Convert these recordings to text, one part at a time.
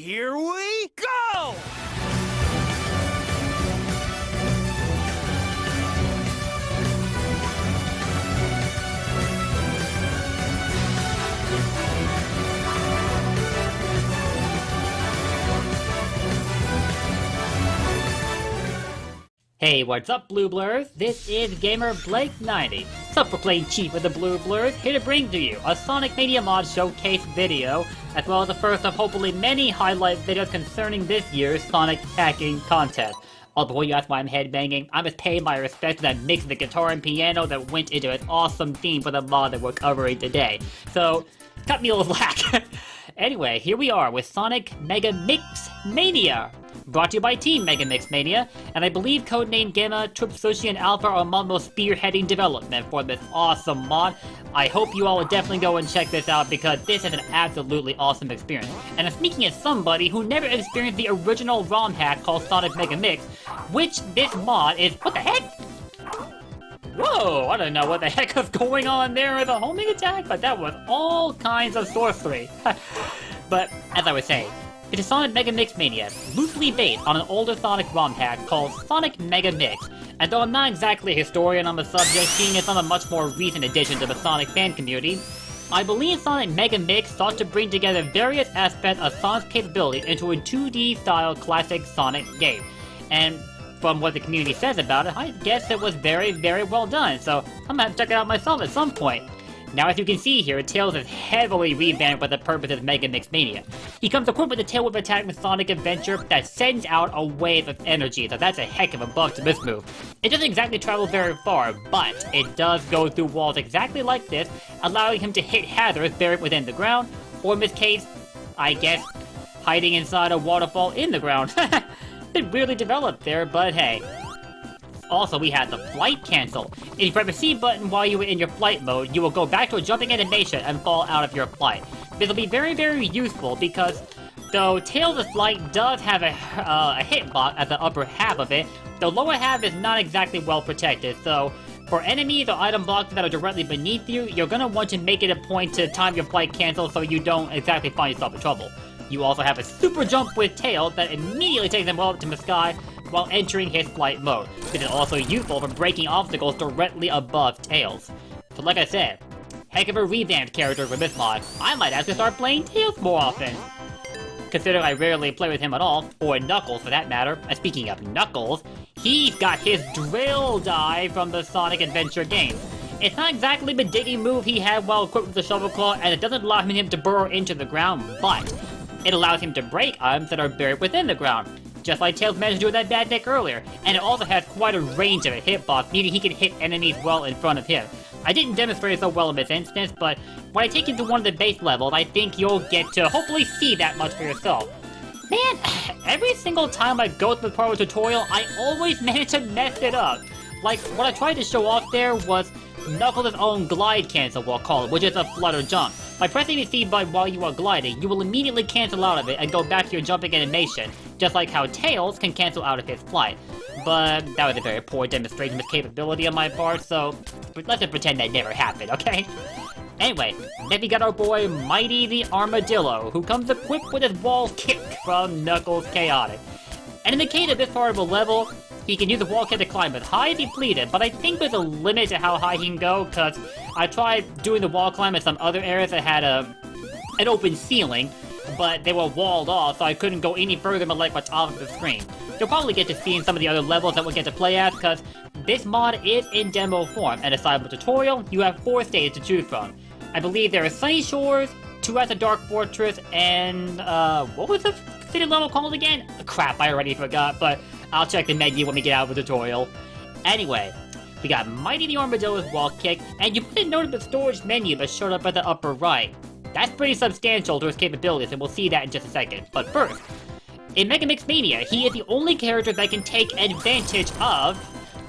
Here we go! Hey, what's up, Blue Blurs? This is Gamer Blake90, self-proclaimed chief of the Blue Blurs, here to bring to you a Sonic Media Mod Showcase video, as well as the first of hopefully many highlight videos concerning this year's Sonic hacking contest. Oh, before you ask why I'm headbanging, I must pay my respect to that mix of the guitar and piano that went into an awesome theme for the mod that we're covering today. So, cut me a little slack. Anyway, here we are with Sonic Megamix Mania. Brought to you by Team Megamix Mania, and I believe codename Gamma, Tripsushi, and Alpha are among those spearheading development for this awesome mod. I hope you all will definitely go and check this out because this is an absolutely awesome experience. And I'm speaking as somebody who never experienced the original ROM hack called Sonic Megamix, which this mod is— what the heck? Whoa, I don't know what the heck was going on there with a homing attack, but that was all kinds of sorcery. But, as I was saying, it is Sonic Megamix Mania, loosely based on an older Sonic ROM hack called Sonic Megamix. And though I'm not exactly a historian on the subject, seeing it's on a much more recent addition to the Sonic fan community, I believe Sonic Megamix sought to bring together various aspects of Sonic's capabilities into a 2D style classic Sonic game. And from what the community says about it, I guess it was very, very well done, so I'm gonna have to check it out myself at some point. Now, as you can see here, Tails is heavily revamped for the purposes of Megamix Mania. He comes equipped with a Tail Whip attack with Sonic Adventure that sends out a wave of energy, so that's a heck of a buff to this move. It doesn't exactly travel very far, but it does go through walls exactly like this, allowing him to hit hazards buried within the ground, or in this case, I guess, hiding inside a waterfall in the ground. It really developed there, but hey. Also, we had the flight cancel. If you press the C button while you were in your flight mode, you will go back to a jumping animation and fall out of your flight. This will be very, very useful because though Tails' flight does have a hitbox at the upper half of it, the lower half is not exactly well protected, so for enemies or item blocks that are directly beneath you, you're gonna want to make it a point to time your flight cancel so you don't exactly find yourself in trouble. You also have a super jump with Tails that immediately takes him well up to the sky while entering his flight mode. This is also useful for breaking obstacles directly above Tails. So like I said, heck of a revamped character for this mod. I might actually start playing Tails more often, considering I rarely play with him at all, or Knuckles for that matter. And speaking of Knuckles, he's got his drill dive from the Sonic Adventure games. It's not exactly the digging move he had while equipped with the Shovel Claw, and it doesn't allow him to burrow into the ground, but it allows him to break items that are buried within the ground, just like Tails managed to do with that bad deck earlier, and it also has quite a range of a hitbox, meaning he can hit enemies well in front of him. I didn't demonstrate it so well in this instance, but when I take you to one of the base levels, I think you'll get to hopefully see that much for yourself. Man, every single time I go through the part of the tutorial, I always manage to mess it up. Like, what I tried to show off there was Knuckles' own glide cancel, we'll call it, which is a flutter jump. By pressing the C button while you are gliding, you will immediately cancel out of it and go back to your jumping animation, just like how Tails can cancel out of his flight. But that was a very poor demonstration of capability on my part, so let's just pretend that never happened, okay? Anyway, then we got our boy Mighty the Armadillo, who comes equipped with his wall kick from Knuckles Chaotic. And in the case of this part of the level, he can use the wall kick to climb as high as he pleaded, but I think there's a limit to how high he can go, because I tried doing the wall climb in some other areas that had an open ceiling, but they were walled off, so I couldn't go any further than like what's off of the screen. You'll probably get to see in some of the other levels that we'll get to play as, because this mod is in demo form, and aside from the tutorial, you have 4 stages to choose from. I believe there are Sunny Shores, 2 at the Dark Fortress, and what was the city level called again? Crap, I already forgot, but I'll check the menu when we get out of the tutorial. Anyway, we got Mighty the Armadillo's wall kick, and you might have noted the storage menu that showed up at the upper right. That's pretty substantial to his capabilities, and we'll see that in just a second. But first, in Megamix Mania, he is the only character that can take advantage of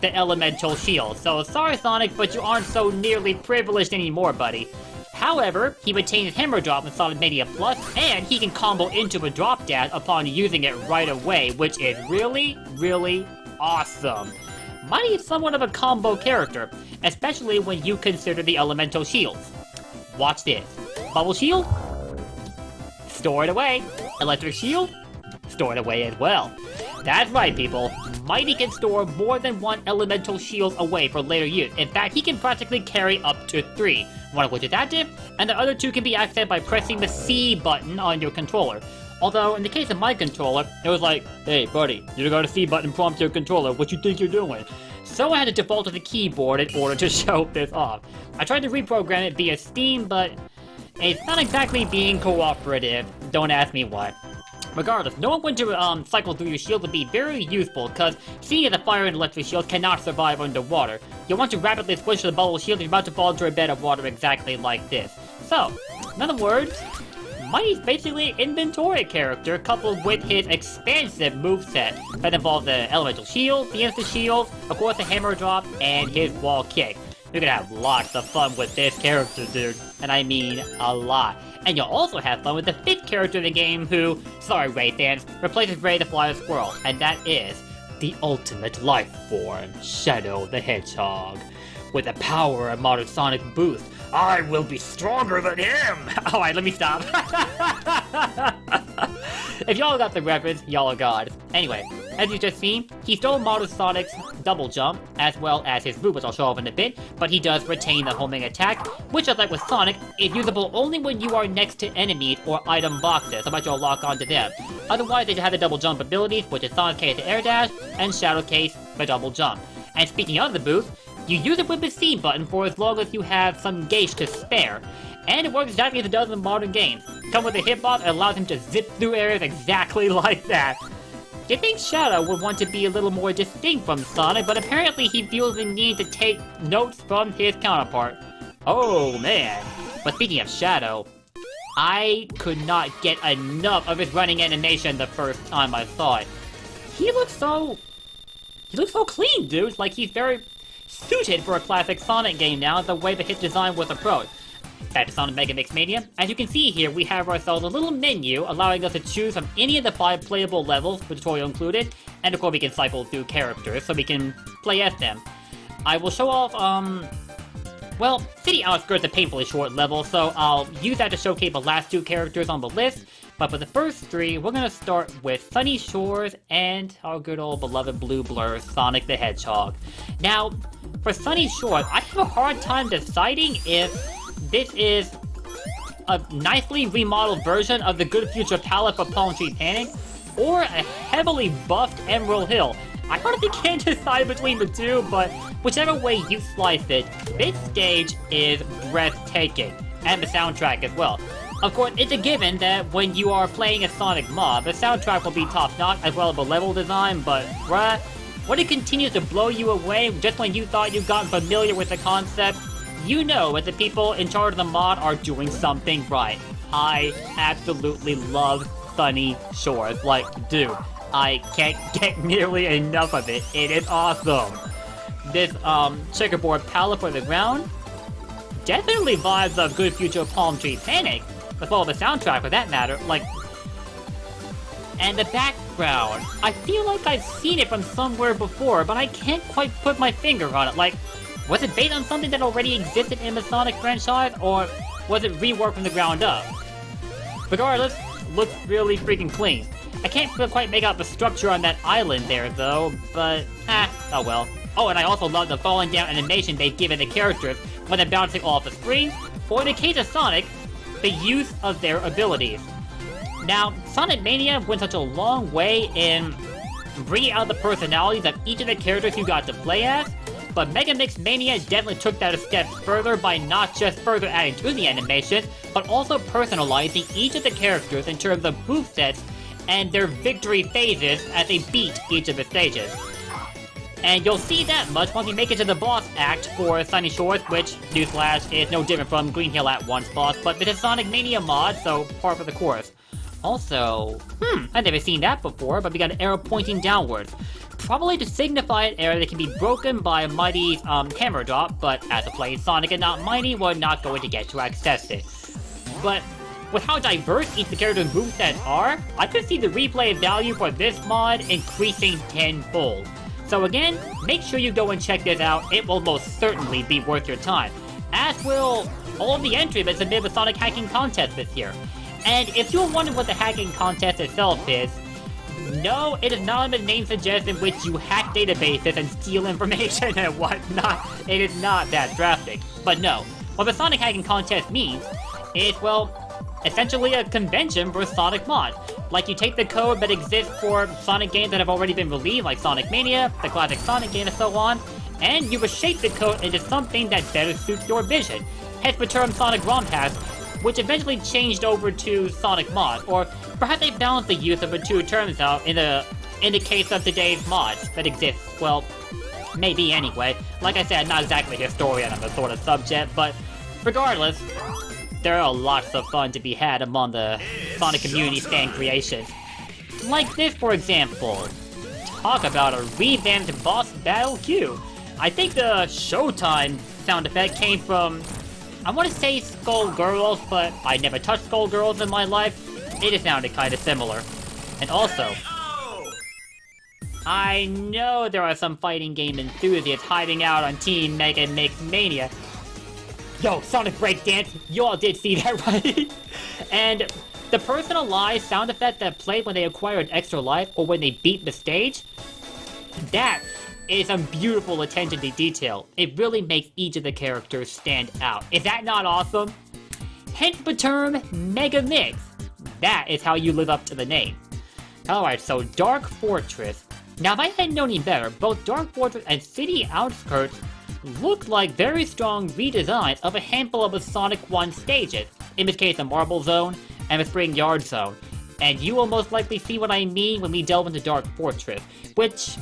the elemental shield. So sorry Sonic, but you aren't so nearly privileged anymore, buddy. However, he retains Hammer Drop in Sonic Mania Plus, and he can combo into a drop dash upon using it right away, which is really, really awesome. Mighty is somewhat of a combo character, especially when you consider the elemental shields. Watch this. Bubble shield? Store it away. Electric Shield? Stored away as well. That's right, people. Mighty can store more than one elemental shield away for later use. In fact, he can practically carry up to 3, one of which is active, and the other 2 can be accessed by pressing the C button on your controller. Although, in the case of my controller, it was like, hey buddy, you got a C button prompt your controller, what you think you're doing? So I had to default to the keyboard in order to show this off. I tried to reprogram it via Steam, but it's not exactly being cooperative. Don't ask me why. Regardless, knowing when to cycle through your shield would be very useful, because seeing as the fire and electric shield cannot survive underwater, you'll want to rapidly switch to the bubble shield if you're about to fall into a bed of water exactly like this. So, in other words, Mighty's basically an inventory character coupled with his expansive moveset that involves the elemental shield, the instant shield, of course the hammer drop, and his wall kick. You're gonna have lots of fun with this character, dude. And I mean a lot. And you'll also have fun with the 5th character in the game who, sorry Ray fans, replaces Ray the Flying Squirrel, and that is the ultimate life form, Shadow the Hedgehog. With the power of modern Sonic boost, I will be stronger than him! Alright, let me stop. If y'all got the reference, y'all are gods. Anyway, as you just seen, he stole modern Sonic's double jump, as well as his root, which I'll show off in a bit, but he does retain the homing attack, which, just like with Sonic, is usable only when you are next to enemies or item boxes, so much you'll lock onto them. Otherwise, they have the double jump abilities, which is Sonic Case the air dash, and Shadow Case the double jump. And speaking of the boost, you use it with the C button for as long as you have some gauge to spare. And it works exactly as it does in modern games. Come with a hitbox that allows him to zip through areas exactly like that. You'd think Shadow would want to be a little more distinct from Sonic, but apparently he feels the need to take notes from his counterpart. Oh man. But speaking of Shadow, I could not get enough of his running animation the first time I saw it. He looks so clean, dude. Like he's very suited for a classic Sonic game now, the way that his design was approached. Back to Sonic Megamix Mania. As you can see here, we have ourselves a little menu allowing us to choose from any of the 5 playable levels, with tutorial included, and of course we can cycle through characters so we can play as them. I will show off, well, City Outskirts is a painfully short level, so I'll use that to showcase the last 2 characters on the list, but for the first 3, we're gonna start with Sunny Shores and our good old beloved blue blur, Sonic the Hedgehog. Now, for Sunny Shores, I have a hard time deciding if this is a nicely remodeled version of the Good Future palette for Palm Tree Panic, or a heavily buffed Emerald Hill. I honestly can't decide between the 2, but whichever way you slice it, this stage is breathtaking, and the soundtrack as well. Of course, it's a given that when you are playing a Sonic mod, the soundtrack will be top-notch as well as the level design, but bruh, when it continues to blow you away just when you thought you'd gotten familiar with the concept, you know that the people in charge of the mod are doing something right. I absolutely love Sunny Shores. Like, dude, I can't get nearly enough of it. It is awesome. This checkerboard palette for the ground definitely vibes of Good Future Palm Tree Panic, as well as the soundtrack for that matter. Like, and the background, I feel like I've seen it from somewhere before, but I can't quite put my finger on it. Like, was it based on something that already existed in the Sonic franchise, or was it reworked from the ground up? Regardless, looks really freaking clean. I can't quite make out the structure on that island there though, but oh well. Oh, and I also love the falling down animation they've given the characters when they're bouncing off the screen, or in the case of Sonic, the use of their abilities. Now, Sonic Mania went such a long way in bringing out the personalities of each of the characters you got to play as, but Megamix Mania definitely took that a step further by not just further adding to the animation, but also personalizing each of the characters in terms of movesets and their victory phases as they beat each of the stages. And you'll see that much once we make it to the boss act for Sunny Shores, which, newsflash, is no different from Green Hill at Once boss, but it's a Sonic Mania mod, so par for the course. Also, I've never seen that before, but we got an arrow pointing downwards. Probably to signify an area that can be broken by Mighty's hammer drop, but as a playing Sonic and not Mighty, we're not going to get to access it. But with how diverse each of the characters' movesets are, I could see the replay value for this mod increasing tenfold. So again, make sure you go and check this out, it will most certainly be worth your time. As will all the entries that submitted the Sonic Hacking Contest this year. And if you're wondering what the hacking contest itself is, no, it is not a name suggests in which you hack databases and steal information and whatnot. It is not that drastic. But no, what the Sonic hacking contest means is, well, essentially a convention for Sonic mod. Like, you take the code that exists for Sonic games that have already been released, like Sonic Mania, the classic Sonic game, and so on, and you reshape the code into something that better suits your vision. Hence the term Sonic ROM hacks, which eventually changed over to Sonic mod, or perhaps they balanced the use of the two terms out in the case of today's mods that exist. Well, maybe anyway. Like I said, not exactly a historian on the sort of subject, but regardless, there are lots of fun to be had among the Sonic community stand creations. Like this, for example. Talk about a revamped boss battle queue. I think the Showtime sound effect came from, I want to say Skullgirls, but I never touched Skullgirls in my life. It just sounded kind of similar. And also, I know there are some fighting game enthusiasts hiding out on Team Megamix Mania. Yo, Sonic Breakdance, you all did see that, right? And the personalized sound effect that played when they acquired extra life or when they beat the stage, that is some beautiful attention to detail. It really makes each of the characters stand out. Is that not awesome? Hence the term Megamix. That is how you live up to the name. Alright, so Dark Fortress. Now, if I had known any better, both Dark Fortress and City Outskirts look like very strong redesigns of a handful of the Sonic 1 stages. In this case, the Marble Zone and the Spring Yard Zone. And you will most likely see what I mean when we delve into Dark Fortress, which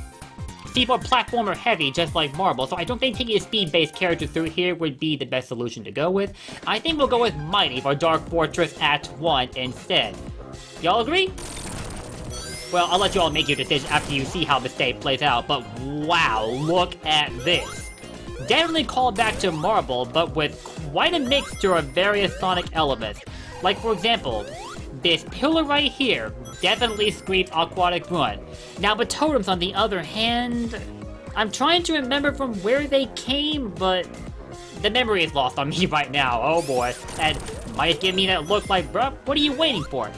seems more platformer heavy, just like Marble, so I don't think taking a speed-based character through here would be the best solution to go with. I think we'll go with Mighty for Dark Fortress Act 1 instead. Y'all agree? Well, I'll let you all make your decision after you see how the stage plays out, but wow, look at this. Definitely called back to Marble, but with quite a mixture of various Sonic elements. Like, for example, this pillar right here definitely screams Aquatic Run. Now, the totems, on the other hand, I'm trying to remember from where they came, but the memory is lost on me right now. Oh boy. And Mighty's giving me that look like, bruh, what are you waiting for?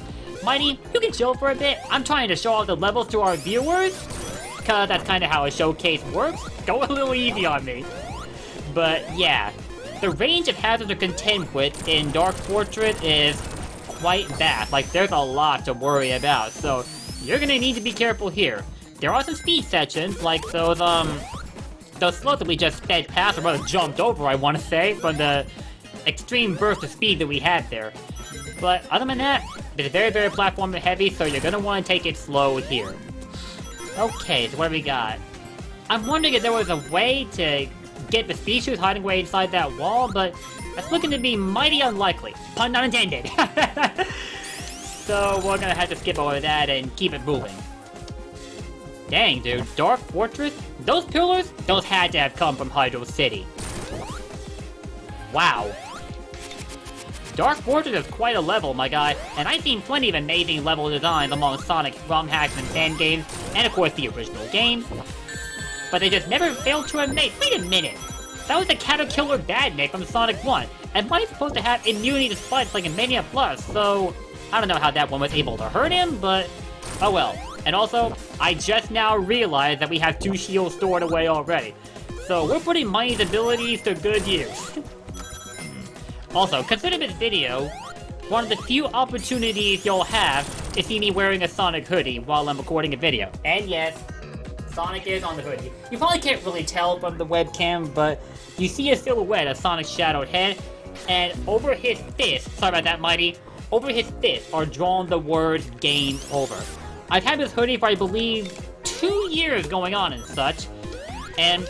Mighty, you can chill for a bit. I'm trying to show off the levels to our viewers, cause that's kind of how a showcase works. Go a little easy on me. But yeah, the range of hazards to contend with in Dark Fortress is quite vast. Like, there's a lot to worry about, so you're gonna need to be careful here. There are some speed sections, like those slopes that we just sped past, or rather jumped over, I want to say, from the extreme burst of speed that we had there. But other than that, it's very, very platform heavy, so you're gonna want to take it slow here. Okay, so what do we got? I'm wondering if there was a way to get the speed shoes hiding away inside that wall, but that's looking to be mighty unlikely. Pun not intended. So we're gonna have to skip over that and keep it moving. Dang, dude, Dark Fortress? Those pillars? Those had to have come from Hydro City. Wow. Dark Fortress is quite a level, my guy, and I've seen plenty of amazing level designs among Sonic ROM hacks and fan games, and of course the original games. But they just never failed to admit. Wait a minute! That was the Caterkiller Badnik from Sonic 1, and Mighty's supposed to have immunity to spikes like in Mania Plus, so I don't know how that one was able to hurt him, but oh well. And also, I just now realized that we have 2 shields stored away already, so we're putting Mighty's abilities to good use. Also, consider this video one of the few opportunities you'll have to see me wearing a Sonic hoodie while I'm recording a video. And yes, Sonic is on the hoodie. You probably can't really tell from the webcam, but you see a silhouette of Sonic's shadowed head, and over his fist, sorry about that, Mighty, over his fist are drawn the words "Game Over." I've had this hoodie for, I believe, 2 years going on and such, and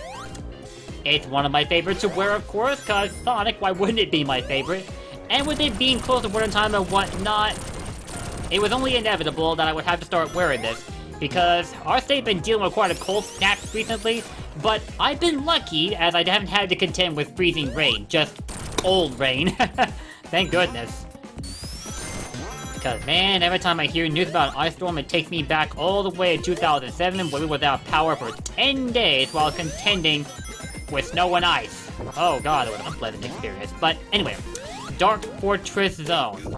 it's one of my favorites to wear, of course, cause Sonic, why wouldn't it be my favorite? And with it being close to winter time and whatnot, it was only inevitable that I would have to start wearing this, because our state's been dealing with quite a cold snap recently, but I've been lucky as I haven't had to contend with freezing rain, just old rain. Thank goodness. Because man, every time I hear news about an ice storm, it takes me back all the way to 2007 when we were without power for 10 days while contending with snow and ice. Oh god, it was an unpleasant experience. But anyway, Dark Fortress Zone.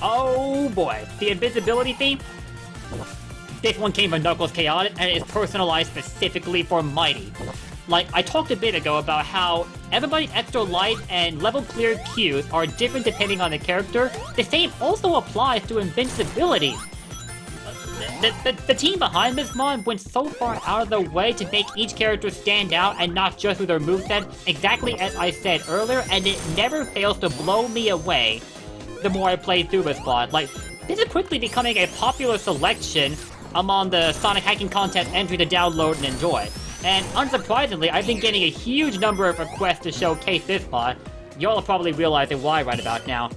Oh boy, the invisibility theme? This one came from Knuckles Chaotic and it is personalized specifically for Mighty. Like, I talked a bit ago about how everybody's extra life and level clear cues are different depending on the character. The same also applies to invincibility. The team behind this mod went so far out of the way to make each character stand out and not just with their moveset, exactly as I said earlier, and it never fails to blow me away the more I play through this mod. Like, this is quickly becoming a popular selection among the Sonic hacking content entry to download and enjoy. And unsurprisingly, I've been getting a huge number of requests to showcase this mod. Y'all are probably realizing why right about now.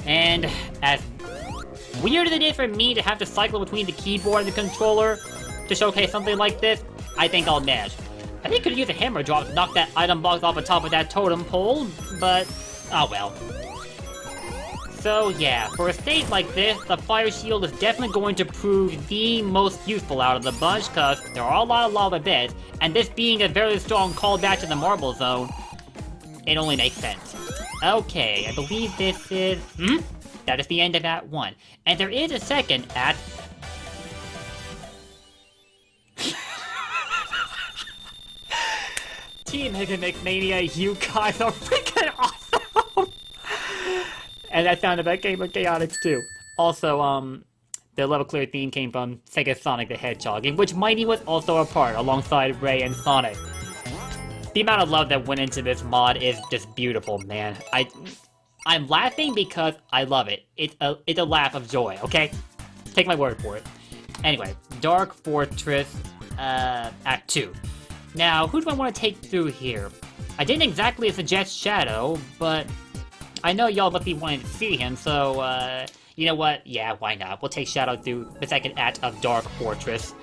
And as weird as it is for me to have to cycle between the keyboard and the controller to showcase something like this, I think I'll manage. I think I could use a hammer drop to knock that item box off the top of that totem pole, but oh well. So yeah, for a stage like this, the fire shield is definitely going to prove the most useful out of the bunch, cause there are a lot of lava beds, and this being a very strong callback to the marble zone, it only makes sense. Okay, I believe this is... That is the end of Act 1. And there is a second Act... Team Megamix Mania, you guys are freaking awesome! And that sound effect came from Chaotix too. Also, the level clear theme came from Sega Sonic the Hedgehog, in which Mighty was also a part, alongside Ray and Sonic. The amount of love that went into this mod is just beautiful, man. I'm laughing because I love it. It's a laugh of joy, okay? Take my word for it. Anyway, Dark Fortress, Act 2. Now, who do I want to take through here? I didn't exactly suggest Shadow, but I know y'all must be wanting to see him, so, you know what? Yeah, why not? We'll take Shadow through the second act of Dark Fortress.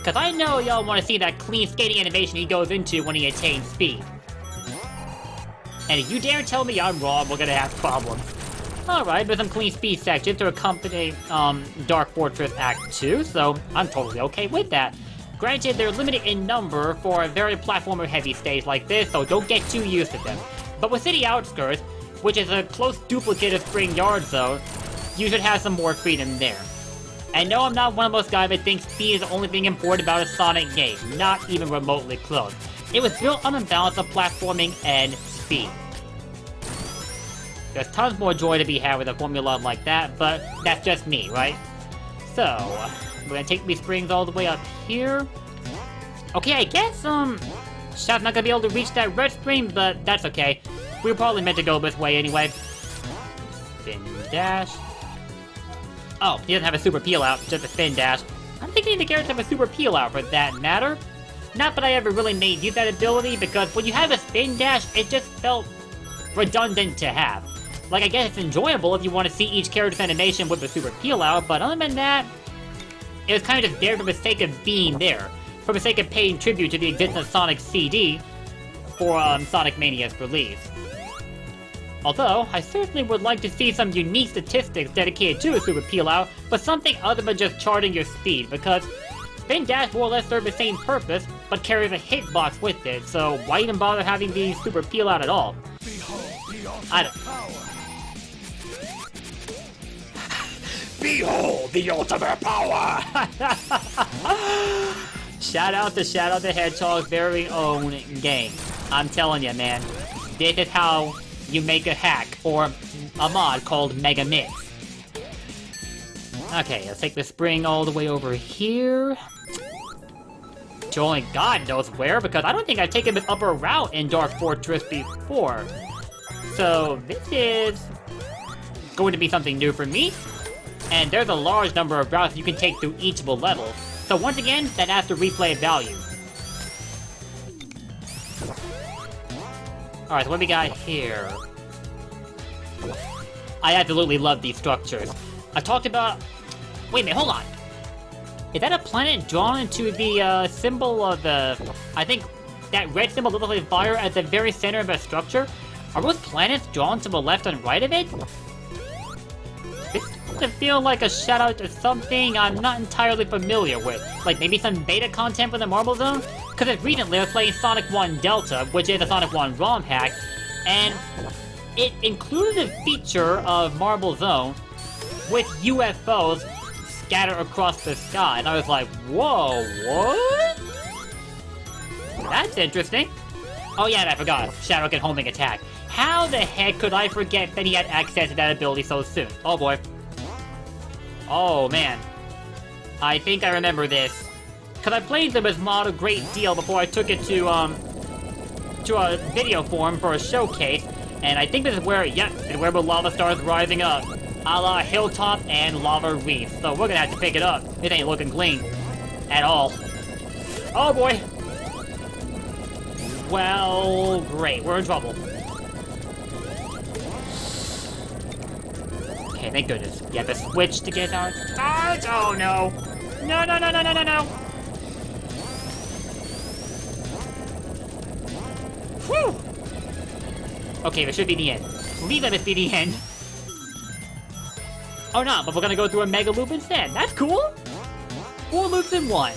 Cause I know y'all want to see that clean skating animation he goes into when he attains speed. And if you dare tell me I'm wrong, we're gonna have problems. Alright, there's some clean speed sections to accompany, Dark Fortress Act 2, so I'm totally okay with that. Granted, they're limited in number for a very platformer-heavy stage like this, so don't get too used to them. But with City Outskirts, which is a close duplicate of Spring Yard Zone, you should have some more freedom there. And no, I'm not one of those guys that thinks speed is the only thing important about a Sonic game, not even remotely close. It was built on a balance of platforming and speed. There's tons more joy to be had with a formula like that, but that's just me, right? So, we're gonna take these springs all the way up here. Okay, I guess, Shaft's not gonna be able to reach that red spring, but that's okay. We were probably meant to go this way anyway. Spin dash. Oh, he doesn't have a super peel out, just a spin dash. I'm thinking the characters have a super peel out for that matter. Not that I ever really made use of that ability, because when you have a spin dash, it just felt redundant to have. Like, I guess it's enjoyable if you want to see each character's animation with the super peel out, but other than that, it was kind of just there for the sake of being there. For the sake of paying tribute to the existence of Sonic CD for Sonic Mania's release. Although, I certainly would like to see some unique statistics dedicated to a super peel out, but something other than just charting your speed, because Spin Dash more or less serves the same purpose, but carries a hitbox with it, so why even bother having the super peel out at all? I don't... Behold the ultimate power! Shout out to Shadow the Hedgehog's very own game. I'm telling you, man, this is how you make a hack or a mod called Megamix. Okay, let's take the spring all the way over here. To only God knows where, because I don't think I've taken this upper route in Dark Fortress before. So this is going to be something new for me. And there's a large number of routes you can take through each of the levels. So once again, that adds to replay value. Alright, so what do we got here? I absolutely love these structures. I talked about... Wait a minute, hold on. Is that a planet drawn into the symbol of the... I think that red symbol looks like fire at the very center of a structure? Are those planets drawn to the left and right of it? This doesn't feel like a shout out to something I'm not entirely familiar with. Like maybe some beta content for the Marble Zone? Because recently I was playing Sonic 1 Delta, which is a Sonic 1 ROM hack, and it included a feature of Marble Zone with UFOs scattered across the sky, and I was like, whoa, what? That's interesting. Oh yeah, and I forgot, Shadow can homing attack. How the heck could I forget that he had access to that ability so soon? Oh boy. Oh man. I think I remember this. Cause I played the mod a great deal before I took it to a video form for a showcase, and I think this is where, yep, and where the lava starts rising up. A la Hilltop and Lava Reef. So we're gonna have to pick it up. It ain't looking clean. At all. Oh boy. Well, great. We're in trouble. Okay, thank goodness. You have to switch to get our charge. Oh no. No, no, no, no, no, no, no. Whew. Okay, this should be the end. Please let this be the end. Oh no, but we're gonna go through a mega loop instead. That's cool. 4 loops in 1.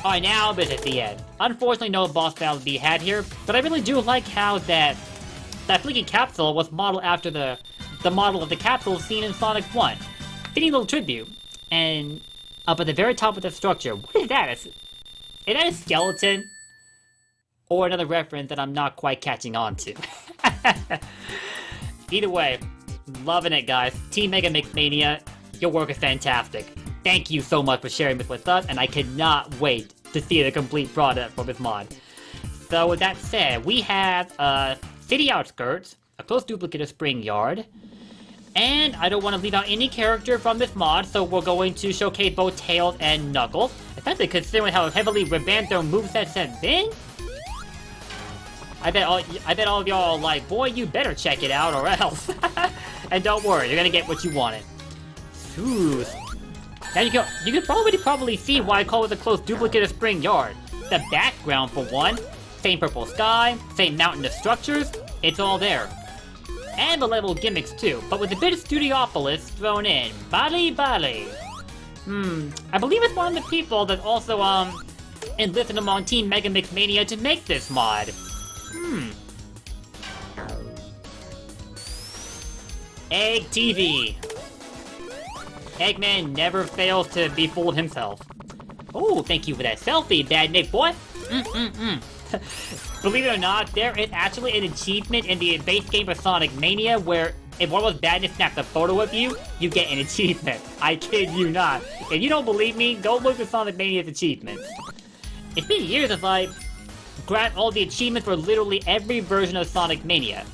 Alright, now this is the end. Unfortunately, no boss battle to be had here, but I really do like how that fleeky capsule was modeled after the model of the capsule seen in Sonic 1. Fitting little tribute. And up at the very top of the structure, what is that? Is that a skeleton? Or another reference that I'm not quite catching on to. Either way, loving it, guys. Team Megamix Mania, your work is fantastic. Thank you so much for sharing this with us, and I cannot wait to see the complete product for this mod. So with that said, we have City Outskirts, a close duplicate of Spring Yard, and I don't want to leave out any character from this mod, so we're going to showcase both Tails and Knuckles, especially considering how heavily revamped their movesets have been. I bet all of y'all are like, boy, you better check it out or else. And don't worry, you're gonna get what you wanted. Ooh. Now you can probably see why I call it a close duplicate of Spring Yard. The background, for one, same purple sky, same mountainous structures, it's all there. And the level gimmicks too, but with a bit of Studiopolis thrown in. Bali. I believe it's one of the people that also, enlisted among Team Megamix Mania to make this mod. Egg TV. Eggman never fails to be fooled himself. Oh, thank you for that selfie, Bad Nick boy. Believe it or not, there is actually an achievement in the base game of Sonic Mania where if one of those badness snaps a photo of you, you get an achievement. I kid you not. If you don't believe me, go look at Sonic Mania's achievements. It's been years since I grabbed all the achievements for literally every version of Sonic Mania.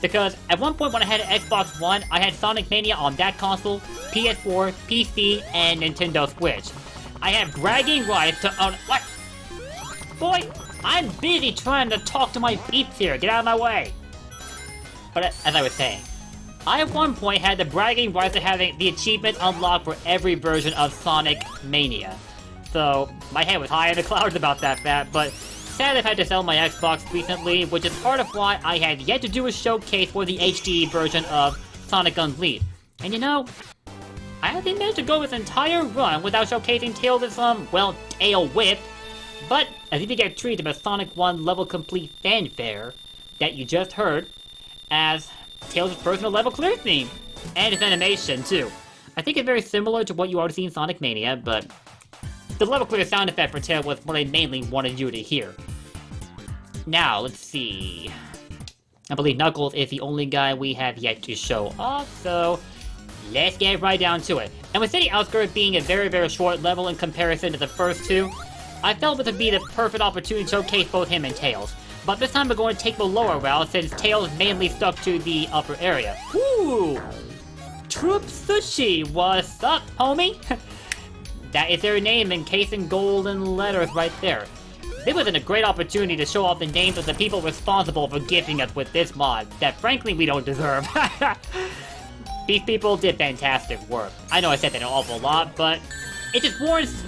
Because at one point when I had an Xbox One, I had Sonic Mania on that console, PS4, PC, and Nintendo Switch. I have bragging rights to own— What? Boy, I'm busy trying to talk to my peeps here. Get out of my way. But as I was saying, I at one point had the bragging rights to having the achievements unlocked for every version of Sonic Mania. So my head was high in the clouds about that fact, but sad I've had to sell my Xbox recently, which is part of why I have yet to do a showcase for the HD version of Sonic Unleashed. And you know, I haven't managed to go this entire run without showcasing Tails' well, tail whip. But as if you get treated with Sonic 1 level complete fanfare that you just heard, as Tails' personal level clear theme, and its animation too. I think it's very similar to what you already see in Sonic Mania, but the level clear sound effect for Tails was what I mainly wanted you to hear. Now, let's see. I believe Knuckles is the only guy we have yet to show off, so let's get right down to it. And with City Outskirts being a very, very short level in comparison to the first two, I felt it would be the perfect opportunity to showcase both him and Tails. But this time we're going to take the lower route since Tails mainly stuck to the upper area. Ooh! Troop Sushi, what's up, homie? That is their name encased in golden letters right there. This was a great opportunity to show off the names of the people responsible for gifting us with this mod that frankly we don't deserve. These people did fantastic work. I know I said that an awful lot, but it just warrants,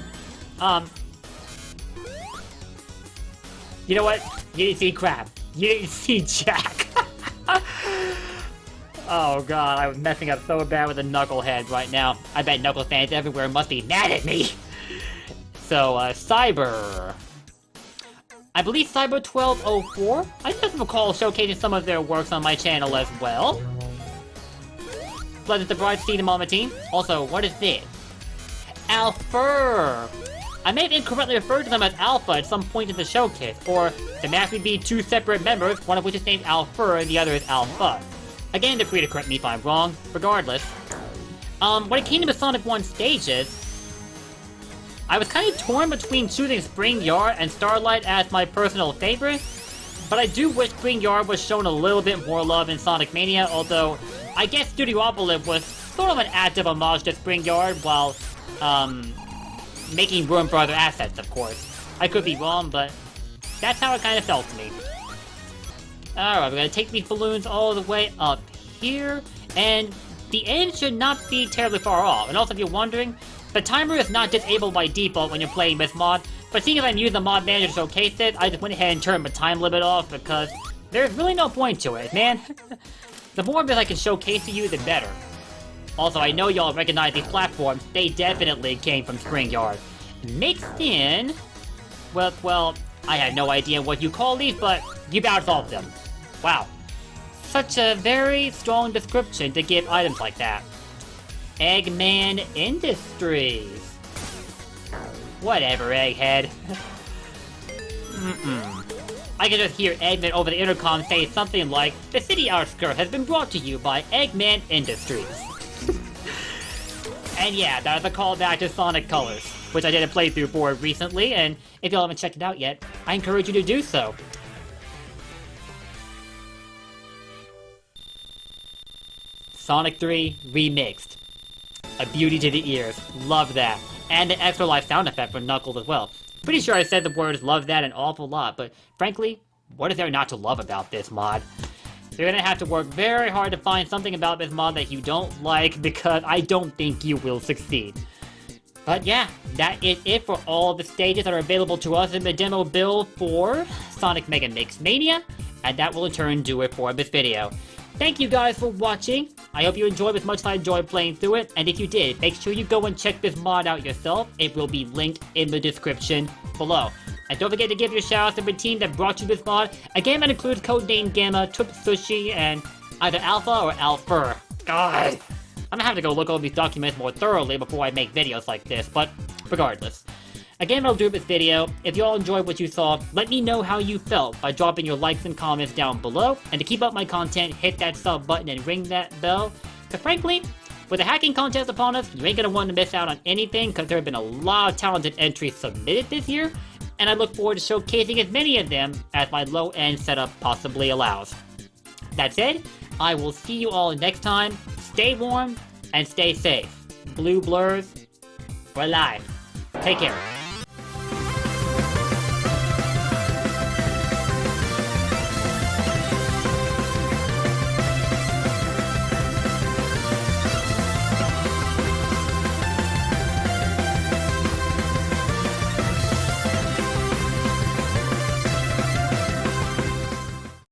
you know what? You didn't see crap. You didn't see jack. Oh god, I was messing up so bad with the Knucklehead right now. I bet Knuckle fans everywhere must be mad at me. So, Cyber. I believe Cyber 1204. I just recall showcasing some of their works on my channel as well. Pleasant surprise to see them on my team. Also, what is this? Alpha! I may have incorrectly referred to them as Alpha at some point in the showcase, or there may actually be two separate members, one of which is named Alpha and the other is Alpha. Again, they're free to correct me if I'm wrong. Regardless, when it came to the Sonic 1 stages, I was kind of torn between choosing Spring Yard and Starlight as my personal favorite, but I do wish Spring Yard was shown a little bit more love in Sonic Mania, although I guess Studiopolis was sort of an active homage to Spring Yard while, making room for other assets, of course. I could be wrong, but that's how it kind of felt to me. Alright, we're gonna take these balloons all the way up here, and the end should not be terribly far off. And also, if you're wondering, the timer is not disabled by default when you're playing this mod, but seeing as I'm using the mod manager to showcase it, I just went ahead and turned the time limit off because there's really no point to it, man. The more of this I can showcase to you, the better. Also, I know y'all recognize these platforms. They definitely came from Spring Yard. Mixed in... Well, I have no idea what you call these, but you bout solved them. Wow. Such a very strong description to give items like that. Eggman Industries. Whatever, Egghead. I can just hear Eggman over the intercom say something like, "The city outskirts has been brought to you by Eggman Industries." And yeah, that was a callback to Sonic Colors, which I did a playthrough for recently, and if y'all haven't checked it out yet, I encourage you to do so. Sonic 3 Remixed. A beauty to the ears. Love that. And the extra life sound effect for Knuckles as well. Pretty sure I said the words love that an awful lot, but frankly, what is there not to love about this mod? You're gonna have to work very hard to find something about this mod that you don't like, because I don't think you will succeed. But yeah, that is it for all the stages that are available to us in the demo build for Sonic Megamix Mania, and that will in turn do it for this video. Thank you guys for watching. I hope you enjoyed as much as I enjoyed playing through it, and if you did, make sure you go and check this mod out yourself. It will be linked in the description below. And don't forget to give your shout-outs to the team that brought you this mod. Again, that includes Codename Gamma, Twip Sushi, and either Alpha or Alpha. God! I'm gonna have to go look over these documents more thoroughly before I make videos like this, but regardless. Again, that'll do this video. If y'all enjoyed what you saw, let me know how you felt by dropping your likes and comments down below. And to keep up my content, hit that sub button and ring that bell. Because frankly, with the hacking contest upon us, you ain't gonna want to miss out on anything, because there have been a lot of talented entries submitted this year, and I look forward to showcasing as many of them as my low-end setup possibly allows. That said, I will see you all next time. Stay warm and stay safe. Blue blurs for life. Take care.